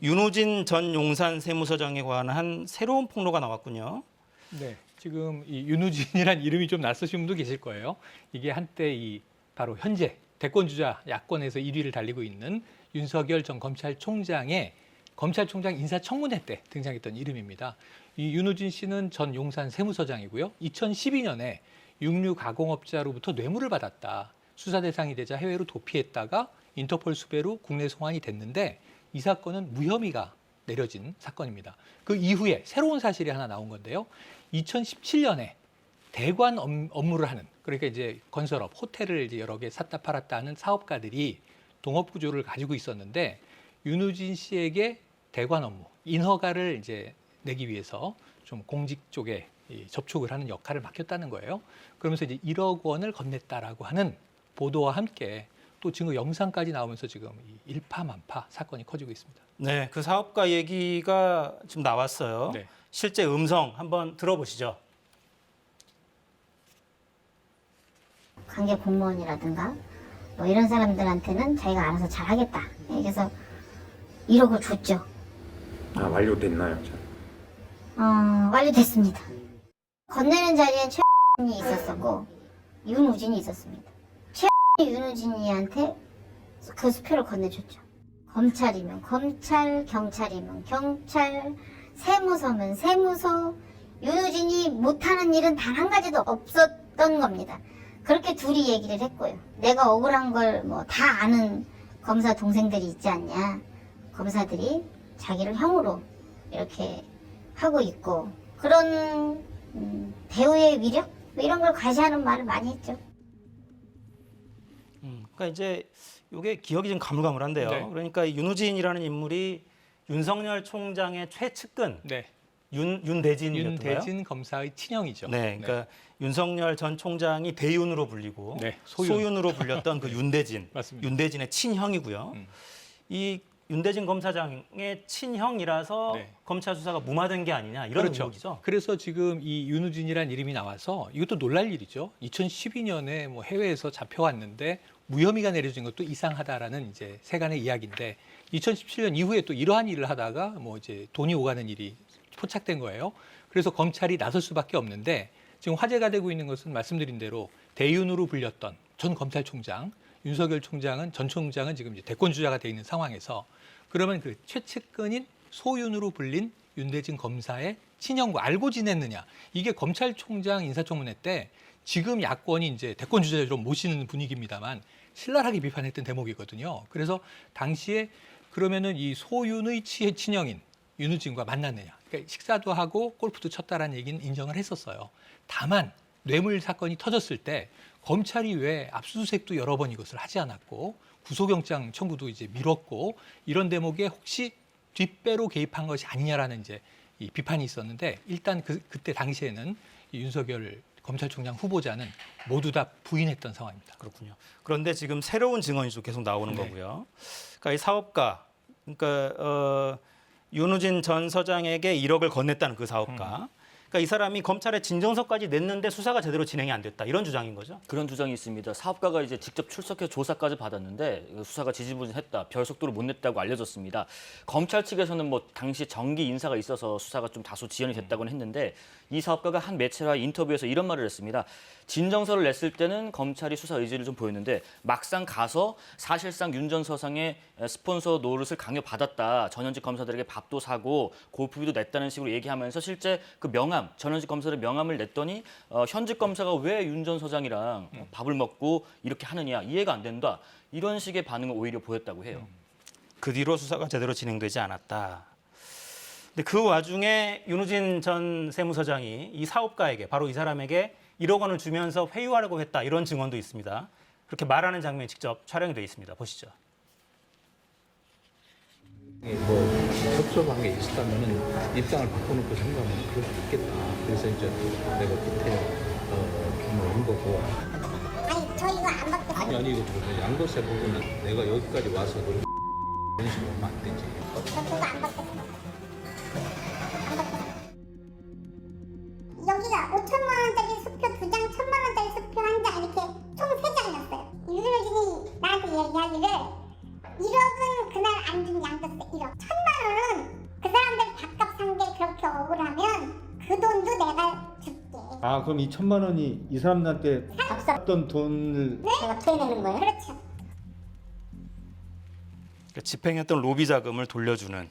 윤우진 전 용산 세무서장에 관한 새로운 폭로가 나왔군요. 네, 지금 이 윤우진이란 이름이 좀 낯서신 분도 계실 거예요. 이게 한때 바로 현재 대권주자 야권에서 1위를 달리고 있는 윤석열 전 검찰총장의 검찰총장 인사청문회 때 등장했던 이름입니다. 이 윤우진 씨는 전 용산 세무서장이고요. 2012년에 육류 가공업자로부터 뇌물을 받았다. 수사 대상이 되자 해외로 도피했다가 인터폴 수배로 국내 송환이 됐는데 이 사건은 무혐의가 내려진 사건입니다. 그 이후에 새로운 사실이 하나 나온 건데요. 2017년에 대관 업무를 하는, 그러니까 이제 건설업, 호텔을 이제 여러 개 샀다 팔았다 하는 사업가들이 동업 구조를 가지고 있었는데 윤우진 씨에게 대관 업무, 인허가를 이제 내기 위해서 좀 공직 쪽에 접촉을 하는 역할을 맡겼다는 거예요. 그러면서 이제 1억 원을 건넸다라고 하는 보도와 함께 또 증거 영상까지 나오면서 지금 일파만파 사건이 커지고 있습니다. 네, 그 사업가 얘기가 지금 나왔어요. 네. 실제 음성 한번 들어보시죠. 관계 공무원이라든가 뭐 이런 사람들한테는 자기가 알아서 잘 하겠다. 그래서 1억을 줬죠. 아, 완료됐나요? 완료됐습니다. 건네는 자리엔 최이 있었었고 윤우진이 있었습니다. 윤우진이한테 그 수표를 건네줬죠. 검찰이면 검찰, 경찰이면 경찰, 세무서면 세무서, 윤우진이 못하는 일은 단 한 가지도 없었던 겁니다. 그렇게 둘이 얘기를 했고요. 내가 억울한 걸 뭐 다 아는 검사 동생들이 있지 않냐. 검사들이 자기를 형으로 이렇게 하고 있고 그런 배우의 위력? 뭐 이런 걸 과시하는 말을 많이 했죠. 그러니까 이제 이게 기억이 좀 가물가물한데요. 네. 그러니까 이 윤우진이라는 인물이 윤석열 총장의 최측근 네. 윤대진이었던가요? 윤대진 검사의 친형이죠. 네, 그러니까 윤석열 전 총장이 대윤으로 불리고 네, 소윤으로 불렸던 그 윤대진, 맞습니다. 윤대진의 친형이고요. 이 윤대진 검사장의 친형이라서 네. 검찰 수사가 무마된 게 아니냐 이런 그렇죠. 의혹이죠. 그래서 지금 이 윤우진이라는 이름이 나와서 이것도 놀랄 일이죠. 2012년에 뭐 해외에서 잡혀왔는데 무혐의가 내려진 것도 이상하다라는 이제 세간의 이야기인데 2017년 이후에 또 이러한 일을 하다가 뭐 이제 돈이 오가는 일이 포착된 거예요. 그래서 검찰이 나설 수밖에 없는데 지금 화제가 되고 있는 것은 말씀드린 대로 대윤으로 불렸던 전 검찰총장, 윤석열 총장은 전 총장은 지금 이제 대권 주자가 돼 있는 상황에서 그러면 그 최측근인 소윤으로 불린 윤대진 검사의 친형과 알고 지냈느냐? 이게 검찰총장 인사청문회 때 지금 야권이 이제 대권 주자로 모시는 분위기입니다만 신랄하게 비판했던 대목이거든요. 그래서 당시에 그러면은 이 소윤의 친형인 윤우진과 만났느냐? 그러니까 식사도 하고 골프도 쳤다라는 얘기는 인정을 했었어요. 다만 뇌물 사건이 터졌을 때 검찰이 왜 압수수색도 여러 번 이것을 하지 않았고 구속영장 청구도 이제 미뤘고 이런 대목에 혹시 뒷배로 개입한 것이 아니냐라는 이제 이 비판이 있었는데 일단 그때 당시에는 이 윤석열 검찰총장 후보자는 모두 다 부인했던 상황입니다. 그렇군요. 그런데 지금 새로운 증언이 좀 계속 나오는 네. 거고요. 그러니까 이 사업가, 그러니까 윤우진 전 서장에게 1억을 건넸다는 그 사업가. 그러니까 이 사람이 검찰에 진정서까지 냈는데 수사가 제대로 진행이 안 됐다. 이런 주장인 거죠? 그런 주장이 있습니다. 사업가가 이제 직접 출석해서 조사까지 받았는데 수사가 지지부진했다. 별 속도로 못 냈다고 알려졌습니다. 검찰 측에서는 뭐 당시 정기 인사가 있어서 수사가 좀 다소 지연이 됐다고는 했는데 이 사업가가 한 매체와의 인터뷰에서 이런 말을 했습니다. 진정서를 냈을 때는 검찰이 수사 의지를 좀 보였는데 막상 가서 사실상 윤 전 서장의 스폰서 노릇을 강요받았다. 전현직 검사들에게 밥도 사고 골프비도 냈다는 식으로 얘기하면서 실제 그 명함, 전현직 검사들의 명함을 냈더니 현직 검사가 왜 윤 전 서장이랑 밥을 먹고 이렇게 하느냐 이해가 안 된다. 이런 식의 반응을 오히려 보였다고 해요. 그 뒤로 수사가 제대로 진행되지 않았다. 근데 그 와중에 윤우진 전 세무서장이 이 사업가에게, 바로 이 사람에게 1억 원을 주면서 회유하려고 했다. 이런 증언도 있습니다. 그렇게 말하는 장면이 직접 촬영이 되어 있습니다. 보시죠. 뭐 접촉한 게 있었다면은 입장을 바꿔놓고 생각하면 그럴 수 있겠다. 그래서 이제 내가 그때 한 거고. 아니 저 이거 안 받고 아니 이거 좀 양도세 부분은 내가 여기까지 와서 너를 이런 식으로 하면 안 되지. 저 그거 안 받고 여기가 5천만 원짜리 수표 2장, 1,000만 원짜리 수표 1장 이렇게 총 3장이었어요. 윤호진이 나한테 얘기하기를 1억은 그날 안 준 양도세 1억, 1,000만 원은 아, 그럼 이 1,000만 원이 이 사람들한테 값싸 샀던 돈을 제가 토해내는 거예요? 그렇죠. 그러니까 집행했던 로비 자금을 돌려주는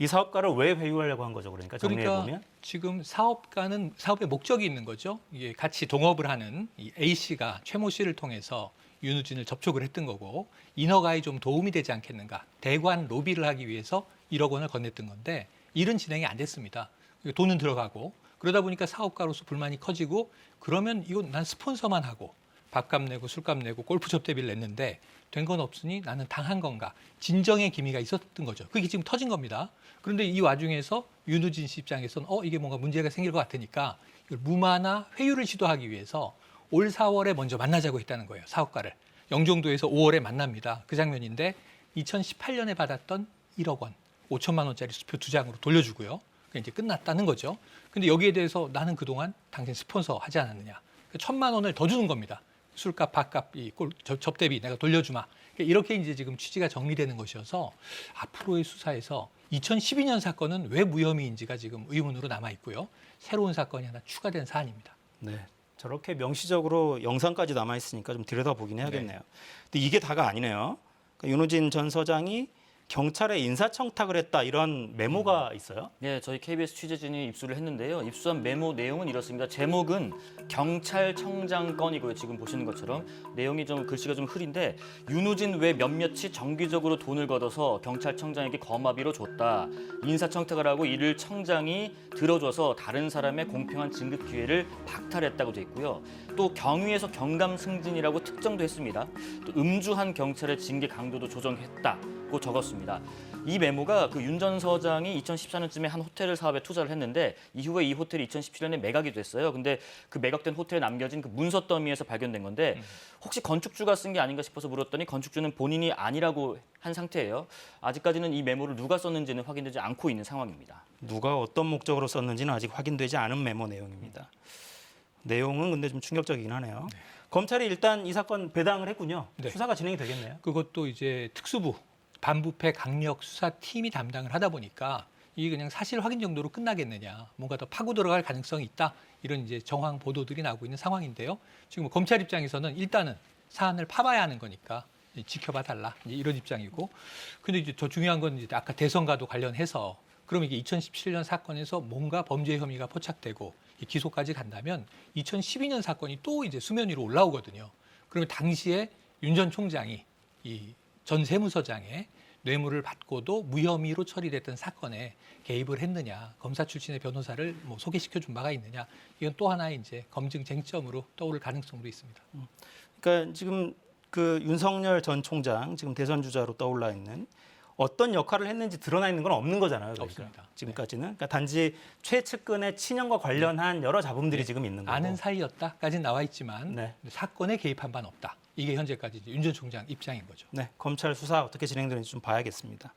이 사업가를 왜 회유하려고 한 거죠? 그러니까 정리해 그러니까 보면 지금 사업가는 사업의 목적이 있는 거죠. 이게 같이 동업을 하는 이 A 씨가 최모 씨를 통해서 윤우진을 접촉을 했던 거고 인허가에 좀 도움이 되지 않겠는가. 대관 로비를 하기 위해서 1억 원을 건넸던 건데 일은 진행이 안 됐습니다. 돈은 들어가고 그러다 보니까 사업가로서 불만이 커지고 그러면 이건 난 스폰서만 하고 밥값 내고 술값 내고 골프 접대비를 냈는데 된 건 없으니 나는 당한 건가. 진정의 기미가 있었던 거죠. 그게 지금 터진 겁니다. 그런데 이 와중에서 윤우진 씨 입장에서는 이게 뭔가 문제가 생길 것 같으니까 이걸 무마나 회유를 시도하기 위해서 올 4월에 먼저 만나자고 했다는 거예요. 사업가를. 영종도에서 5월에 만납니다. 그 장면인데 2018년에 받았던 1억 원, 5천만 원짜리 수표 2장으로 돌려주고요. 그게 이제 끝났다는 거죠. 근데 여기에 대해서 나는 그동안 당신 스폰서 하지 않았느냐. 1,000만 원을 더 주는 겁니다. 술값, 밥값, 접대비 내가 돌려주마. 이렇게 이제 지금 취지가 정리되는 것이어서 앞으로의 수사에서 2012년 사건은 왜 무혐의인지가 지금 의문으로 남아 있고요. 새로운 사건이 하나 추가된 사안입니다. 네. 저렇게 명시적으로 영상까지 남아 있으니까 좀 들여다보긴 해야겠네요. 근데 이게 다가 아니네요. 그러니까 윤우진 전 서장이 경찰에 인사청탁을 했다 이런 메모가 있어요. 네, 저희 KBS 취재진이 입수를 했는데요. 입수한 메모 내용은 이렇습니다. 제목은 경찰청장 건이고요. 지금 보시는 것처럼 내용이 좀 글씨가 좀 흐린데 윤우진 외 몇몇이 정기적으로 돈을 걷어서 경찰청장에게 거마비로 줬다. 인사청탁을 하고 이를 청장이 들어줘서 다른 사람의 공평한 진급 기회를 박탈했다고 돼 있고요. 또 경위에서 경감 승진이라고 특정도 했습니다. 또 음주한 경찰의 징계 강도도 조정했다고 적었습니다. 이 메모가 그 윤 전 서장이 2014년쯤에 한 호텔 사업에 투자를 했는데 이후에 이 호텔이 2017년에 매각이 됐어요. 근데 그 매각된 호텔에 남겨진 그 문서 더미에서 발견된 건데 혹시 건축주가 쓴 게 아닌가 싶어서 물었더니 건축주는 본인이 아니라고 한 상태예요. 아직까지는 이 메모를 누가 썼는지는 확인되지 않고 있는 상황입니다. 누가 어떤 목적으로 썼는지는 아직 확인되지 않은 메모 내용입니다. 내용은 근데 좀 충격적이긴 하네요. 검찰이 일단 이 사건 배당을 했군요. 네. 수사가 진행이 되겠네요. 그것도 이제 특수부 반부패 강력 수사팀이 담당을 하다 보니까 이게 그냥 사실 확인 정도로 끝나겠느냐, 뭔가 더 파고 들어갈 가능성이 있다 이런 이제 정황 보도들이 나오고 있는 상황인데요. 지금 뭐 검찰 입장에서는 일단은 사안을 파봐야 하는 거니까 지켜봐 달라 이제 이런 입장이고, 근데 이제 더 중요한 건 이제 아까 대선과도 관련해서 그럼 이게 2017년 사건에서 뭔가 범죄 혐의가 포착되고 기소까지 간다면 2012년 사건이 또 이제 수면 위로 올라오거든요. 그러면 당시에 윤 전 총장이 이 전 세무서장의 뇌물을 받고도 무혐의로 처리됐던 사건에 개입을 했느냐, 검사 출신의 변호사를 뭐 소개시켜 준 바가 있느냐, 이건 또 하나의 이제 검증 쟁점으로 떠오를 가능성도 있습니다. 그러니까 지금 그 윤석열 전 총장 지금 대선 주자로 떠올라 있는 어떤 역할을 했는지 드러나 있는 건 없는 거잖아요. 그러니까. 없습니다. 지금까지는 그러니까 단지 최측근의 친형과 관련한 여러 잡음들이 지금 있는 거고. 아는 사이였다까지 나와 있지만 네. 사건에 개입한 바는 없다. 이게 현재까지 윤 전 총장 입장인 거죠. 네, 검찰 수사 어떻게 진행되는지 좀 봐야겠습니다.